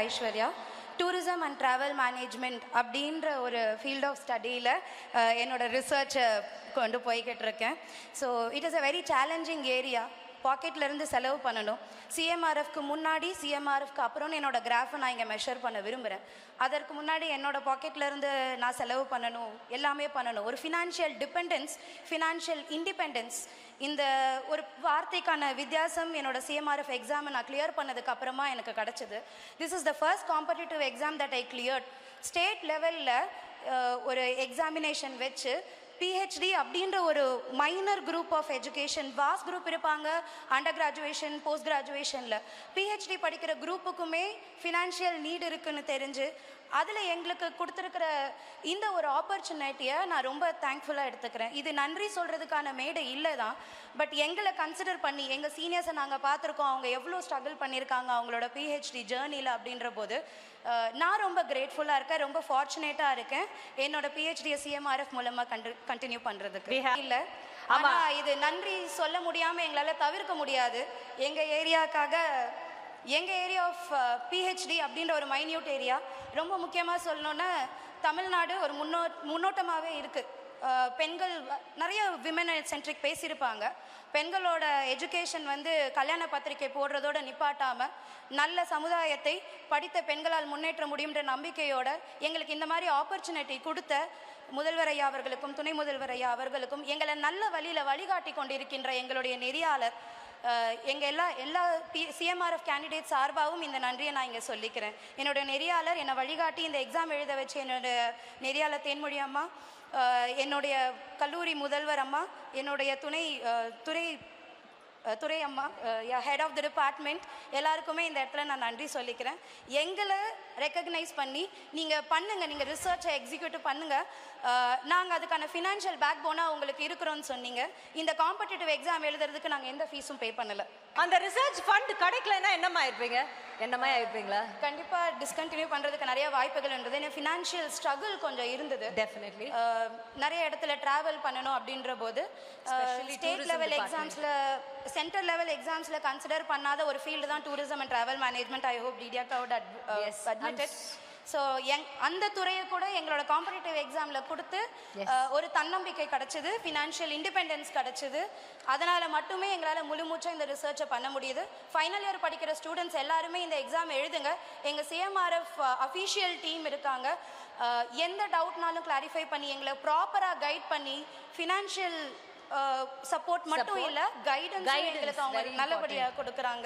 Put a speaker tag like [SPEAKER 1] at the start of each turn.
[SPEAKER 1] Aishwarya. Tourism and travel management அப்படின்ற ஒரு field of ஸ்டடியில் என்னோட ரிசர்ச்சை கொண்டு போய்கிட்டு இருக்கேன். So it is a very challenging area. பாக்கெட்லேருந்து செலவு பண்ணணும். சிஎம்ஆர்எஃப்க்கு முன்னாடி, சிஎம்ஆர்எஃப்க்கு அப்புறம்னு என்னோடய கிராஃபை நான் இங்கே மெஷர் பண்ண விரும்புகிறேன். அதற்கு முன்னாடி என்னோடய பாக்கெட்லேருந்து நான் செலவு பண்ணணும், எல்லாமே பண்ணணும். ஒரு ஃபினான்ஷியல் டிபெண்டன்ஸ், ஃபினான்ஷியல் இண்டிபெண்டன்ஸ், இந்த ஒரு வார்த்தைக்கான வித்தியாசம் என்னோட சிஎம்ஆர்எஃப் எக்ஸாமை நான் கிளியர் பண்ணதுக்கு அப்புறமா எனக்கு கிடச்சிது. This is the first competitive exam that I cleared. State லெவலில் ஒரு எக்ஸாமினேஷன் வச்சு பிஹெச்டி அப்படின்ற ஒரு minor group of education, vast group இருப்பாங்க அண்டர் கிராஜுவேஷன், போஸ்ட் கிராஜுவேஷனில். பிஹெச்டி படிக்கிற குரூப்புக்குமே ஃபினான்ஷியல் நீட் இருக்குன்னு தெரிஞ்சு அதில் எங்களுக்கு கொடுத்துருக்கிற இந்த ஒரு ஆப்பர்ச்சுனிட்டியை நான் ரொம்ப தேங்க்ஃபுல்லாக எடுத்துக்கிறேன். இது நன்றி சொல்கிறதுக்கான மேடை இல்லை தான், பட் எங்களை கன்சிடர் பண்ணி எங்கள் சீனியர்ஸை நாங்கள் பார்த்துருக்கோம், அவங்க எவ்வளோ ஸ்ட்ரகிள் பண்ணியிருக்காங்க அவங்களோட பிஹெச்டி ஜேர்னியில். அப்படின்ற போது நான் ரொம்ப கிரேட்ஃபுல்லாக இருக்கேன், ரொம்ப ஃபார்ச்சுனேட்டாக இருக்கேன் என்னோட பிஹெச்டியை சிஎம்ஆர்எஃப் மூலமாக கண்டினியூ பண்ணுறதுக்கு. இல்லை, ஆனால் இது நன்றி சொல்ல முடியாமல் எங்களால் தவிர்க்க முடியாது. எங்கள் ஏரியாவுக்காக, எங்கள் ஏரியா ஆஃப் பிஹெச்டி அப்படின்ற ஒரு மைன்யூட் ஏரியா, ரொம்ப முக்கியமாக சொல்லணுன்னா தமிழ்நாடு ஒரு முன்னோட்டமாகவே இருக்குது. பெண்கள் நிறைய விமன் சென்ட்ரிக் பேசியிருப்பாங்க. பெண்களோட எஜுகேஷன் வந்து கல்யாண பத்திரிகை போடுறதோடு நிப்பாட்டாமல் நல்ல சமுதாயத்தை படித்த பெண்களால் முன்னேற்ற முடியுன்ற நம்பிக்கையோடு எங்களுக்கு இந்த மாதிரி ஆப்பர்ச்சுனிட்டி கொடுத்த முதல்வர் ஐயா அவர்களுக்கும், துணை முதல்வர் ஐயா அவர்களுக்கும், எங்களை நல்ல வழியில் வழிகாட்டி கொண்டிருக்கின்ற எங்களுடைய நெறியாளர், எங்கள் எல்லா சிஎம்ஆர்எஃப் கேண்டிடேட் சார்பாகவும் இந்த நன்றியை நான் இங்கே சொல்லிக்கிறேன். என்னோடய நெறியாளர் என்னை வழிகாட்டி இந்த எக்ஸாம் எழுத வச்சு என்னோடய நெறியாளர் தேன்மொழி அம்மா, என்னுடைய கல்லூரி முதல்வர் அம்மா, என்னுடைய துறை அம்மா, ஹெட் ஆஃப் த டிபார்ட்மெண்ட், எல்லாருக்குமே இந்த இடத்துல நான் நன்றி சொல்லிக்கிறேன். எங்களை ரெக்கக்னைஸ் பண்ணி நீங்கள் பண்ணுங்கள், நீங்கள் ரிசர்ச்சை எக்ஸிக்யூட்டிவ் பண்ணுங்கள், நாங்கள் அதுக்கான ஃபினான்ஷியல் பேக் போனாக உங்களுக்கு இருக்கிறோன்னு சொன்னீங்க. இந்த காம்படிட்டிவ் எக்ஸாம் எழுதுறதுக்கு நாங்கள் எந்த ஃபீஸும் பே பண்ணலை.
[SPEAKER 2] அந்த ரிசர்ச் ஃபண்ட் கிடைக்கலன்னா என்னமா ஆயிருப்பீங்களா?
[SPEAKER 1] கண்டிப்பாக டிஸ்கண்டினியூ பண்ணுறதுக்கு நிறைய வாய்ப்புகள் இருந்தது. ஏன்னா ஃபினான்ஷியல் ஸ்ட்ரகிள் கொஞ்சம் இருந்தது.
[SPEAKER 2] டெஃபினெட்லி
[SPEAKER 1] நிறைய இடத்துல ட்ராவல் பண்ணணும் அப்படின்ற போது ஸ்டேட் லெவல் எக்ஸாம்ஸில், சென்டர் லெவல் எக்ஸாம்ஸில் கன்சிடர் பண்ணாத ஒரு ஃபீல்டு தான் tourism and travel management. I hope டிடியாக்கா would admit it. ஸோ அந்த துறையை கூட எங்களோட காம்படிட்டிவ் எக்ஸாமில் கொடுத்து ஒரு தன்னம்பிக்கை கிடச்சிது, ஃபினான்ஷியல் இண்டிபெண்டன்ஸ் கிடச்சிது. அதனால் மட்டுமே எங்களால் முழுமூச்சாக இந்த ரிசர்ச்சை பண்ண முடியுது. ஃபைனல் இயர் படிக்கிற ஸ்டூடெண்ட்ஸ் எல்லாருமே இந்த எக்ஸாம் எழுதுங்க. எங்கள் சிஎம்ஆர்எஃப் அஃபீஷியல் டீம் இருக்காங்க. எந்த டவுட்னாலும் கிளாரிஃபை பண்ணி எங்களை ப்ராப்பராக கைட் பண்ணி, ஃபினான்ஷியல் சப்போர்ட் மட்டும் இல்லை, கைடன்ஸ் எங்களுக்கு அவங்க நல்லபடியாக கொடுக்குறாங்க.